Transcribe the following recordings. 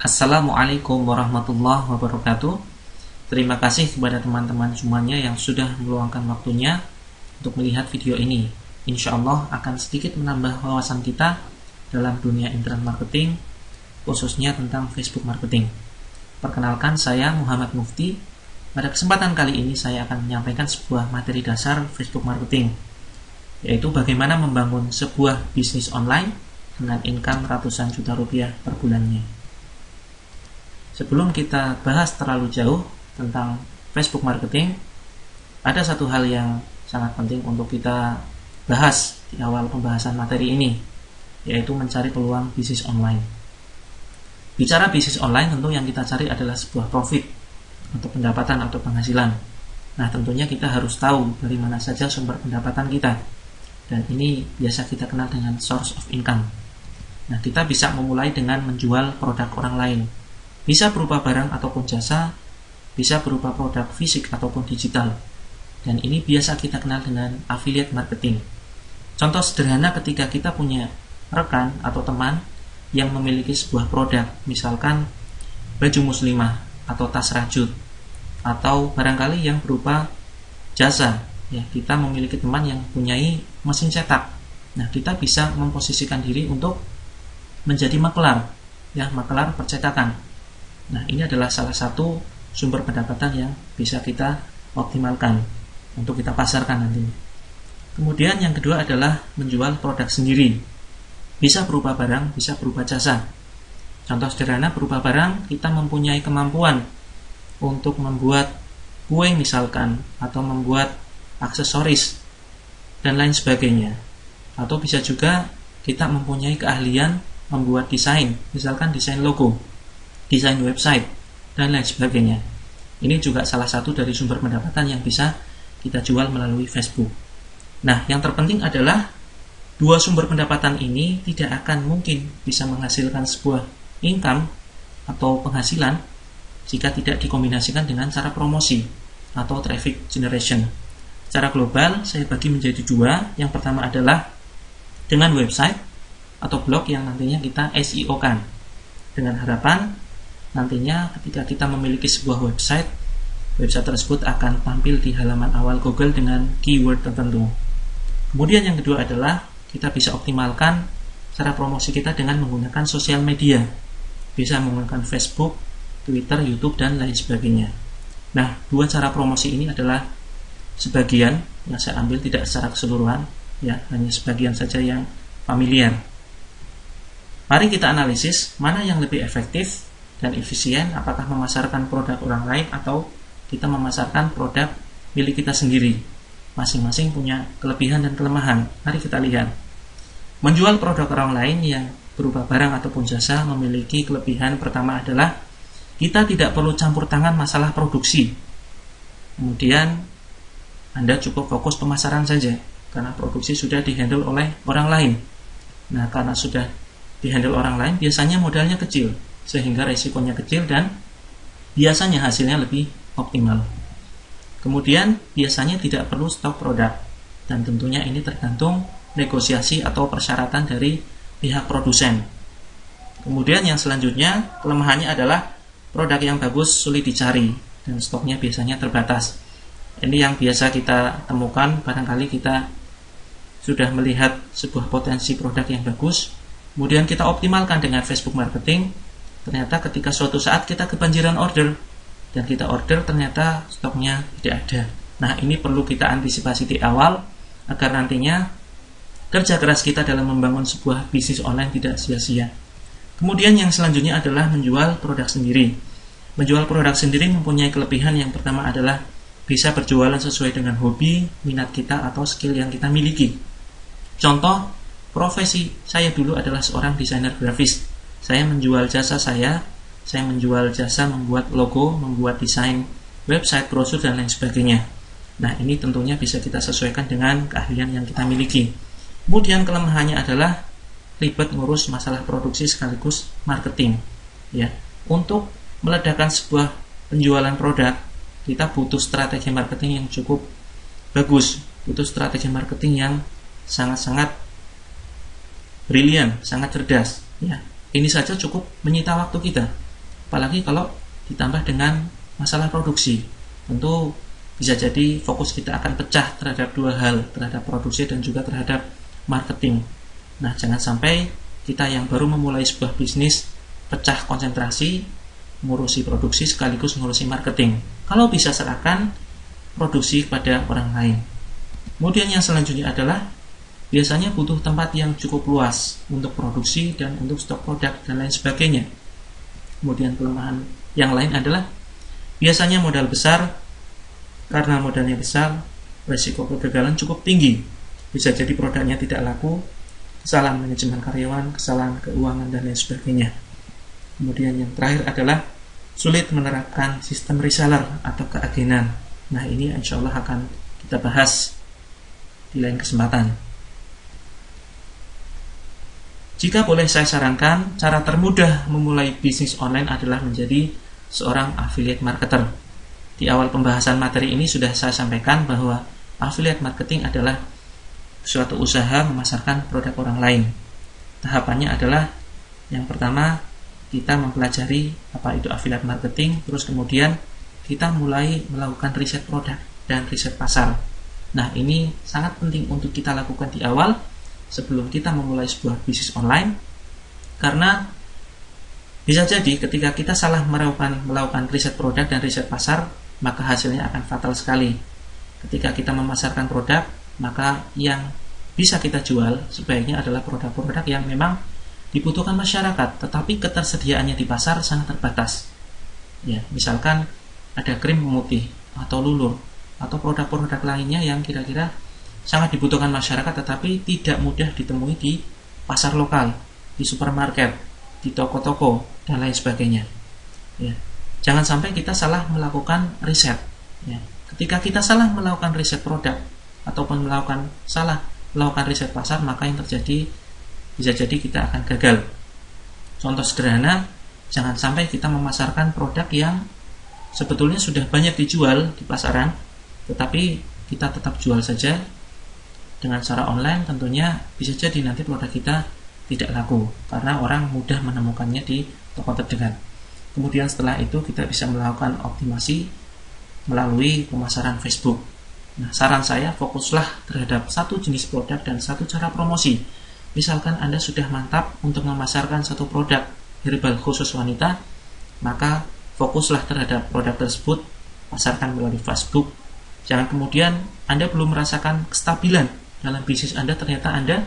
Assalamualaikum warahmatullahi wabarakatuh. Terima kasih kepada teman-teman semuanya yang sudah meluangkan waktunya untuk melihat video ini. Insya Allah akan sedikit menambah wawasan kita dalam dunia internet marketing, khususnya tentang Facebook marketing. Perkenalkan, saya Muhammad Mufti. Pada kesempatan kali ini saya akan menyampaikan sebuah materi dasar Facebook marketing, yaitu bagaimana membangun sebuah bisnis online dengan income ratusan juta rupiah per bulannya. Sebelum kita bahas terlalu jauh tentang Facebook marketing, ada satu hal yang sangat penting untuk kita bahas di awal pembahasan materi ini, yaitu mencari peluang bisnis online. Bicara bisnis online, tentu yang kita cari adalah sebuah profit atau pendapatan atau penghasilan. Nah, tentunya kita harus tahu dari mana saja sumber pendapatan kita, dan ini biasa kita kenal dengan source of income. Nah, kita bisa memulai dengan menjual produk orang lain. Bisa berupa barang ataupun jasa, bisa berupa produk fisik ataupun digital. Dan ini biasa kita kenal dengan affiliate marketing. Contoh sederhana ketika kita punya rekan atau teman yang memiliki sebuah produk, misalkan baju muslimah atau tas rajut, atau barangkali yang berupa jasa. Ya, kita memiliki teman yang punyai mesin cetak. Nah, kita bisa memposisikan diri untuk menjadi maklar, ya, maklar percetakan. Nah, ini adalah salah satu sumber pendapatan yang bisa kita optimalkan untuk kita pasarkan nantinya. Kemudian yang kedua adalah menjual produk sendiri. Bisa berupa barang, bisa berupa jasa. Contoh sederhana berupa barang, kita mempunyai kemampuan untuk membuat kue misalkan, atau membuat aksesoris dan lain sebagainya. Atau bisa juga kita mempunyai keahlian membuat desain, misalkan desain logo, desain website, dan lain sebagainya. Ini juga salah satu dari sumber pendapatan yang bisa kita jual melalui Facebook. Nah, yang terpenting adalah dua sumber pendapatan ini tidak akan mungkin bisa menghasilkan sebuah income atau penghasilan jika tidak dikombinasikan dengan cara promosi atau traffic generation. Secara global, saya bagi menjadi dua. Yang pertama adalah dengan website atau blog yang nantinya kita SEO-kan, dengan harapan nantinya ketika kita memiliki sebuah website tersebut akan tampil di halaman awal Google dengan keyword tertentu. Kemudian yang kedua adalah kita bisa optimalkan cara promosi kita dengan menggunakan sosial media. Bisa menggunakan Facebook, Twitter, YouTube, dan lain sebagainya. Nah, dua cara promosi ini adalah sebagian yang saya ambil, tidak secara keseluruhan, ya, hanya sebagian saja yang familiar. Mari kita analisis mana yang lebih efektif dan efisien, apakah memasarkan produk orang lain atau kita memasarkan produk milik kita sendiri. Masing-masing punya kelebihan dan kelemahan. Mari kita lihat. Menjual produk orang lain yang berupa barang ataupun jasa memiliki kelebihan pertama adalah kita tidak perlu campur tangan masalah produksi. Kemudian Anda cukup fokus pemasaran saja, karena produksi sudah dihandle oleh orang lain. Nah, karena sudah dihandle orang lain, biasanya modalnya kecil, sehingga resikonya kecil dan biasanya hasilnya lebih optimal. Kemudian biasanya tidak perlu stok produk, dan tentunya ini tergantung negosiasi atau persyaratan dari pihak produsen. Kemudian yang selanjutnya, kelemahannya adalah produk yang bagus sulit dicari dan stoknya biasanya terbatas. Ini yang biasa kita temukan, barangkali kita sudah melihat sebuah potensi produk yang bagus, kemudian kita optimalkan dengan Facebook marketing. Ternyata ketika suatu saat kita kebanjiran order, dan kita order ternyata stoknya tidak ada. Nah, ini perlu kita antisipasi di awal agar nantinya kerja keras kita dalam membangun sebuah bisnis online tidak sia-sia. Kemudian yang selanjutnya adalah menjual produk sendiri. Menjual produk sendiri mempunyai kelebihan. Yang pertama adalah bisa berjualan sesuai dengan hobi, minat kita, atau skill yang kita miliki. Contoh, profesi saya dulu adalah seorang desainer grafis. Saya menjual jasa saya menjual jasa membuat logo, membuat desain website, brosur, dan lain sebagainya. Nah, ini tentunya bisa kita sesuaikan dengan keahlian yang kita miliki. Kemudian kelemahannya adalah ribet ngurus masalah produksi sekaligus marketing. Ya, untuk meledakkan sebuah penjualan produk, kita butuh strategi marketing yang cukup bagus, butuh strategi marketing yang sangat-sangat brilian, sangat cerdas. Ya, ini saja cukup menyita waktu kita. Apalagi kalau ditambah dengan masalah produksi, tentu bisa jadi fokus kita akan pecah terhadap dua hal, terhadap produksi dan juga terhadap marketing. Nah, jangan sampai kita yang baru memulai sebuah bisnis pecah konsentrasi, ngurusi produksi sekaligus ngurusi marketing. Kalau bisa, serahkan produksi pada orang lain. Kemudian yang selanjutnya adalah biasanya butuh tempat yang cukup luas untuk produksi dan untuk stok produk dan lain sebagainya. Kemudian kelemahan yang lain adalah biasanya modal besar. Karena modalnya besar, risiko kegagalan cukup tinggi. Bisa jadi produknya tidak laku, kesalahan manajemen karyawan, kesalahan keuangan, dan lain sebagainya. Kemudian yang terakhir adalah sulit menerapkan sistem reseller atau keagenan. Nah, ini insya Allah akan kita bahas di lain kesempatan. Jika boleh saya sarankan, cara termudah memulai bisnis online adalah menjadi seorang affiliate marketer. Di awal pembahasan materi ini sudah saya sampaikan bahwa affiliate marketing adalah suatu usaha memasarkan produk orang lain. Tahapannya adalah yang pertama, kita mempelajari apa itu affiliate marketing, terus kemudian kita mulai melakukan riset produk dan riset pasar. Nah, ini sangat penting untuk kita lakukan di awal sebelum kita memulai sebuah bisnis online, karena bisa jadi ketika kita salah melakukan riset produk dan riset pasar, maka hasilnya akan fatal sekali. Ketika kita memasarkan produk, maka yang bisa kita jual sebaiknya adalah produk-produk yang memang dibutuhkan masyarakat, tetapi ketersediaannya di pasar sangat terbatas. Ya, misalkan ada krim pemutih atau lulur atau produk-produk lainnya yang kira-kira sangat dibutuhkan masyarakat tetapi tidak mudah ditemui di pasar lokal, di supermarket, di toko-toko, dan lain sebagainya. Ya. Jangan sampai kita salah melakukan riset. Ya. Ketika kita salah melakukan riset produk ataupun salah melakukan riset pasar, maka yang terjadi bisa jadi kita akan gagal. Contoh sederhana, jangan sampai kita memasarkan produk yang sebetulnya sudah banyak dijual di pasaran, tetapi kita tetap jual saja dengan cara online. Tentunya bisa jadi nanti produk kita tidak laku karena orang mudah menemukannya di toko terdekat. Kemudian setelah itu kita bisa melakukan optimasi melalui pemasaran Facebook. Nah, saran saya fokuslah terhadap satu jenis produk dan satu cara promosi. Misalkan Anda sudah mantap untuk memasarkan satu produk herbal khusus wanita, maka fokuslah terhadap produk tersebut, pasarkan melalui Facebook. Jangan kemudian Anda belum merasakan kestabilan dalam bisnis Anda, ternyata Anda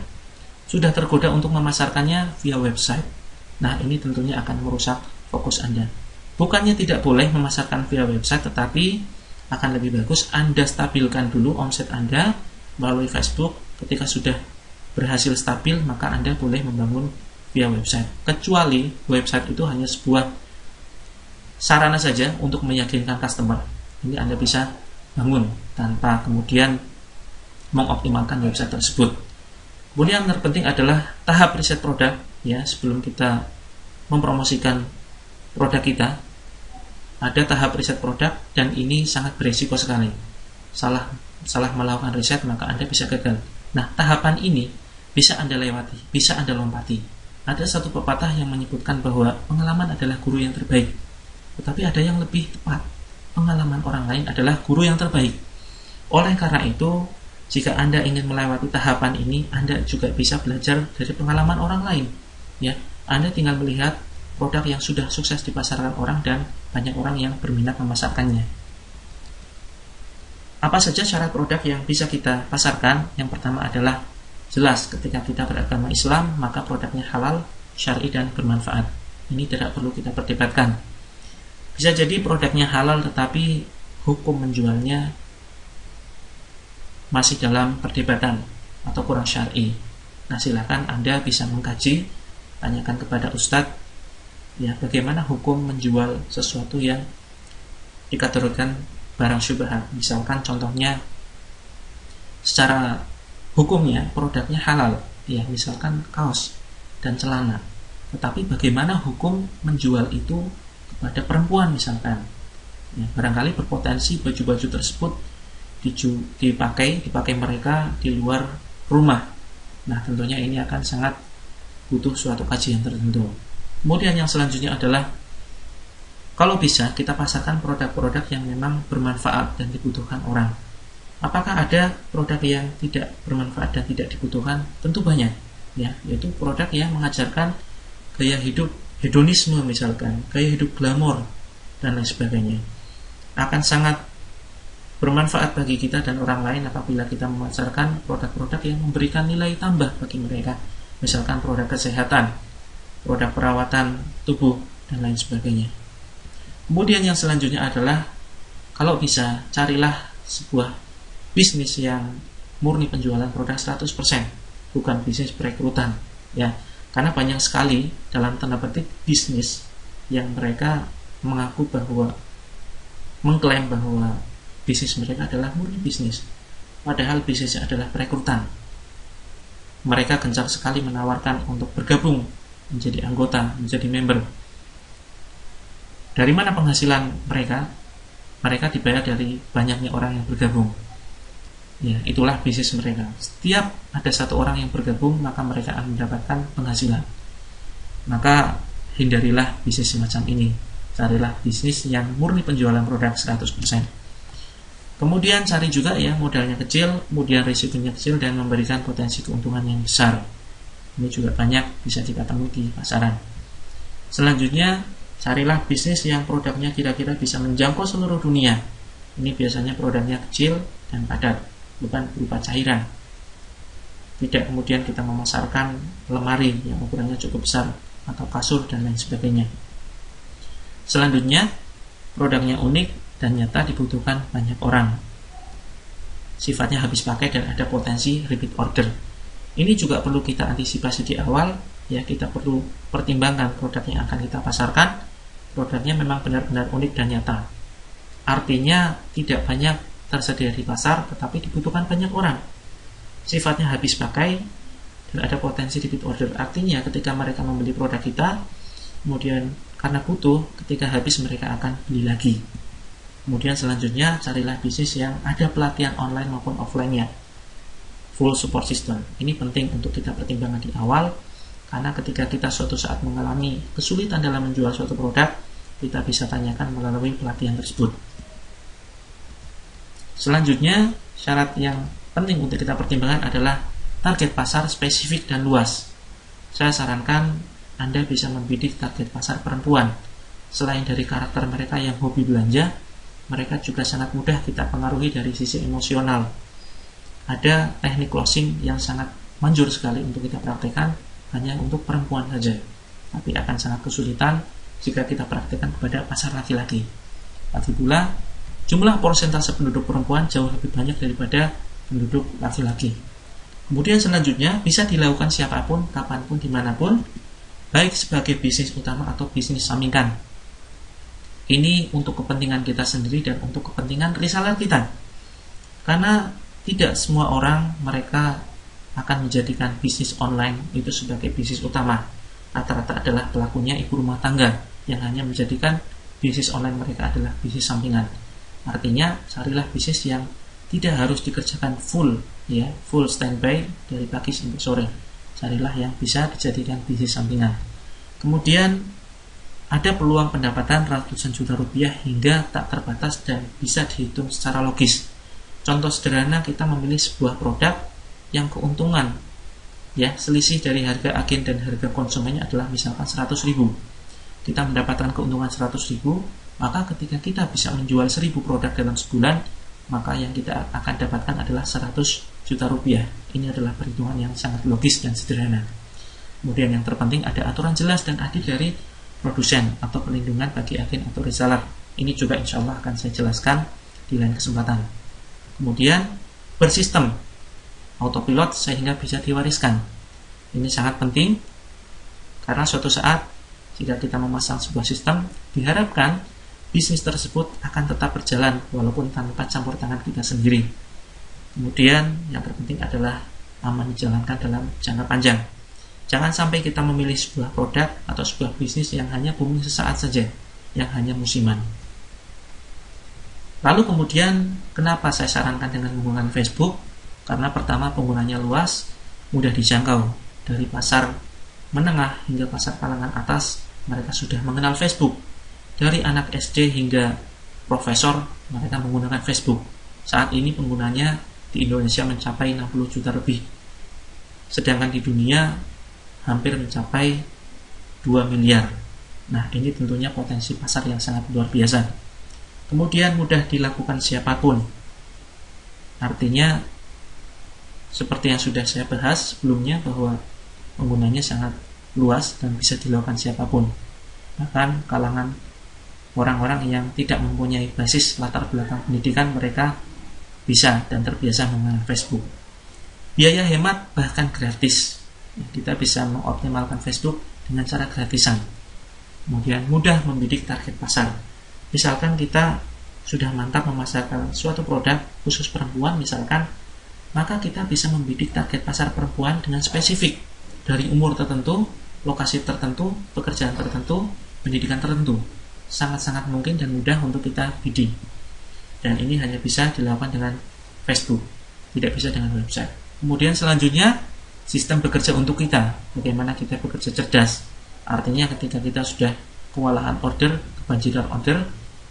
sudah tergoda untuk memasarkannya via website. Nah, ini tentunya akan merusak fokus Anda. Bukannya tidak boleh memasarkan via website, tetapi akan lebih bagus Anda stabilkan dulu omset Anda melalui Facebook. Ketika sudah berhasil stabil, maka Anda boleh membangun via website. Kecuali website itu hanya sebuah sarana saja untuk meyakinkan customer. Ini Anda bisa bangun tanpa kemudian mengoptimalkan website tersebut. Kemudian yang terpenting adalah tahap riset produk, ya, sebelum kita mempromosikan produk kita. Ada tahap riset produk dan ini sangat berisiko sekali. Salah melakukan riset maka Anda bisa gagal. Nah, tahapan ini bisa Anda lewati, bisa Anda lompati. Ada satu pepatah yang menyebutkan bahwa pengalaman adalah guru yang terbaik. Tetapi ada yang lebih tepat, pengalaman orang lain adalah guru yang terbaik. Oleh karena itu, jika Anda ingin melewati tahapan ini, Anda juga bisa belajar dari pengalaman orang lain. Ya, Anda tinggal melihat produk yang sudah sukses dipasarkan orang dan banyak orang yang berminat memasarkannya. Apa saja syarat produk yang bisa kita pasarkan? Yang pertama adalah jelas, ketika kita beragama Islam, maka produknya halal, syar'i, dan bermanfaat. Ini tidak perlu kita perdebatkan. Bisa jadi produknya halal tetapi hukum menjualnya masih dalam perdebatan atau kurang syar'i. Nah, silakan Anda bisa mengkaji, tanyakan kepada ustadz, ya, bagaimana hukum menjual sesuatu yang dikategorikan barang syubhat. Misalkan contohnya secara hukumnya produknya halal, ya, misalkan kaos dan celana, tetapi bagaimana hukum menjual itu kepada perempuan misalkan, ya, barangkali berpotensi baju-baju tersebut dipakai mereka di luar rumah. Nah, tentunya ini akan sangat butuh suatu kajian tertentu. Kemudian yang selanjutnya adalah Kalau bisa, kita pasarkan produk-produk yang memang bermanfaat dan dibutuhkan orang. Apakah ada produk yang tidak bermanfaat dan tidak dibutuhkan? Tentu banyak, ya, yaitu produk yang mengajarkan gaya hidup hedonisme misalkan, gaya hidup glamor dan lain sebagainya. Akan sangat bermanfaat bagi kita dan orang lain apabila kita memasarkan produk-produk yang memberikan nilai tambah bagi mereka, misalkan produk kesehatan, produk perawatan tubuh dan lain sebagainya. Kemudian yang selanjutnya adalah, kalau bisa carilah sebuah bisnis yang murni penjualan produk 100%, bukan bisnis perekrutan, ya. Karena banyak sekali dalam tanda petik bisnis yang mereka mengaku bahwa mengklaim bahwa bisnis mereka adalah murni bisnis, padahal bisnisnya adalah perekrutan. Mereka gencar sekali menawarkan untuk bergabung menjadi anggota, menjadi member. Dari mana penghasilan mereka? Mereka dibayar dari banyaknya orang yang bergabung. Ya, itulah bisnis mereka. Setiap ada satu orang yang bergabung, maka mereka akan mendapatkan penghasilan. Maka hindarilah bisnis semacam ini. Carilah bisnis yang murni penjualan produk 100%. Kemudian cari juga ya modalnya kecil, kemudian risikonya kecil dan memberikan potensi keuntungan yang besar. Ini juga banyak bisa kita temui di pasaran. Selanjutnya, carilah bisnis yang produknya kira-kira bisa menjangkau seluruh dunia. Ini biasanya produknya kecil dan padat, bukan berupa cairan. Tidak kemudian kita memasarkan lemari yang ukurannya cukup besar atau kasur dan lain sebagainya. Selanjutnya, produknya unik dan nyata dibutuhkan banyak orang. Sifatnya habis pakai dan ada potensi repeat order. Ini juga perlu kita antisipasi di awal, ya. Kita perlu pertimbangkan produk yang akan kita pasarkan. Produknya memang benar-benar unik dan nyata. Artinya tidak banyak tersedia di pasar, tetapi dibutuhkan banyak orang. Sifatnya habis pakai dan ada potensi repeat order. Artinya ketika mereka membeli produk kita, kemudian karena butuh, ketika habis mereka akan beli lagi. Kemudian selanjutnya carilah bisnis yang ada pelatihan online maupun offline-nya, full support system. Ini penting untuk kita pertimbangkan di awal, karena ketika kita suatu saat mengalami kesulitan dalam menjual suatu produk, kita bisa tanyakan melalui pelatihan tersebut. Selanjutnya, syarat yang penting untuk kita pertimbangkan adalah target pasar spesifik dan luas. Saya sarankan Anda bisa membidik target pasar perempuan. Selain dari karakter mereka yang hobi belanja, mereka juga sangat mudah kita pengaruhi dari sisi emosional. Ada teknik closing yang sangat manjur sekali untuk kita praktekkan hanya untuk perempuan saja, tapi akan sangat kesulitan jika kita praktekkan kepada pasar laki-laki. Lagi pula, jumlah persentase penduduk perempuan jauh lebih banyak daripada penduduk laki-laki. Kemudian selanjutnya bisa dilakukan siapapun, kapanpun, dimanapun, baik sebagai bisnis utama atau bisnis sampingan. Ini untuk kepentingan kita sendiri dan untuk kepentingan reseller kita. Karena tidak semua orang mereka akan menjadikan bisnis online itu sebagai bisnis utama. Rata-rata adalah pelakunya ibu rumah tangga yang hanya menjadikan bisnis online mereka adalah bisnis sampingan. Artinya, carilah bisnis yang tidak harus dikerjakan full, ya, full standby dari pagi sampai sore. Carilah yang bisa dijadikan bisnis sampingan. Kemudian ada peluang pendapatan ratusan juta rupiah hingga tak terbatas dan bisa dihitung secara logis. Contoh sederhana, kita memilih sebuah produk yang keuntungan, ya, selisih dari harga agen dan harga konsumennya adalah misalkan 100.000. Kita mendapatkan keuntungan 100.000, maka ketika kita bisa menjual 1.000 produk dalam sebulan, maka yang kita akan dapatkan adalah 100 juta rupiah. Ini adalah perhitungan yang sangat logis dan sederhana. Kemudian yang terpenting ada aturan jelas dan adil dari produsen atau perlindungan bagi agen atau reseller. Ini juga insya Allah akan saya jelaskan di lain kesempatan. Kemudian bersistem autopilot sehingga bisa diwariskan. Ini sangat penting karena suatu saat jika kita memasang sebuah sistem, diharapkan bisnis tersebut akan tetap berjalan walaupun tanpa campur tangan kita sendiri. Kemudian yang terpenting adalah aman dijalankan dalam jangka panjang. Jangan sampai kita memilih sebuah produk atau sebuah bisnis yang hanya booming sesaat saja, yang hanya musiman. Lalu kemudian, kenapa saya sarankan dengan menggunakan Facebook? Karena pertama, penggunanya luas, mudah dijangkau. Dari pasar menengah hingga pasar kalangan atas, mereka sudah mengenal Facebook. Dari anak SD hingga profesor, mereka menggunakan Facebook. Saat ini penggunanya di Indonesia mencapai 60 juta lebih. Sedangkan di dunia hampir mencapai 2 miliar. Nah, ini tentunya potensi pasar yang sangat luar biasa. Kemudian mudah dilakukan siapapun. Artinya, seperti yang sudah saya bahas sebelumnya, bahwa penggunanya sangat luas dan bisa dilakukan siapapun. Bahkan kalangan orang-orang yang tidak mempunyai basis latar belakang pendidikan, mereka bisa dan terbiasa menggunakan Facebook. Biaya hemat bahkan gratis. Kita bisa mengoptimalkan Facebook dengan cara gratisan. Kemudian mudah membidik target pasar. Misalkan kita sudah mantap memasarkan suatu produk khusus perempuan misalkan, maka kita bisa membidik target pasar perempuan dengan spesifik, dari umur tertentu, lokasi tertentu, pekerjaan tertentu, pendidikan tertentu. Sangat-sangat mungkin dan mudah untuk kita bidik. Dan ini hanya bisa dilakukan dengan Facebook, tidak bisa dengan website. Kemudian selanjutnya, sistem bekerja untuk kita. Bagaimana kita bekerja cerdas. Artinya ketika kita sudah kewalahan order, kebanjiran order,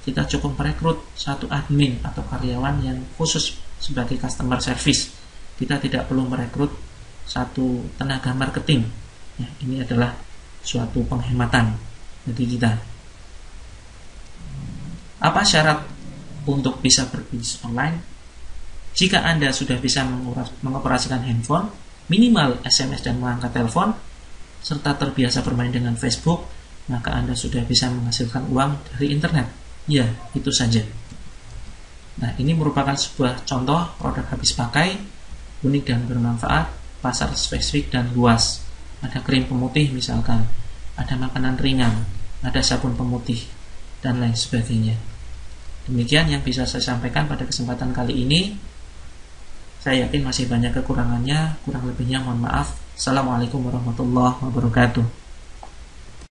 kita cukup merekrut satu admin atau karyawan yang khusus sebagai customer service. Kita tidak perlu merekrut satu tenaga marketing. Ya, ini adalah suatu penghematan bagi kita. Apa syarat untuk bisa berbisnis online? Jika Anda sudah bisa mengoperasikan handphone, minimal SMS dan mengangkat telepon, serta terbiasa bermain dengan Facebook, maka Anda sudah bisa menghasilkan uang dari internet. Ya, itu saja. Nah, ini merupakan sebuah contoh produk habis pakai, unik dan bermanfaat, pasar spesifik dan luas. Ada krim pemutih misalkan, ada makanan ringan, ada sabun pemutih, dan lain sebagainya. Demikian yang bisa saya sampaikan pada kesempatan kali ini. Saya yakin masih banyak kekurangannya, kurang lebihnya mohon maaf. Assalamualaikum warahmatullahi wabarakatuh.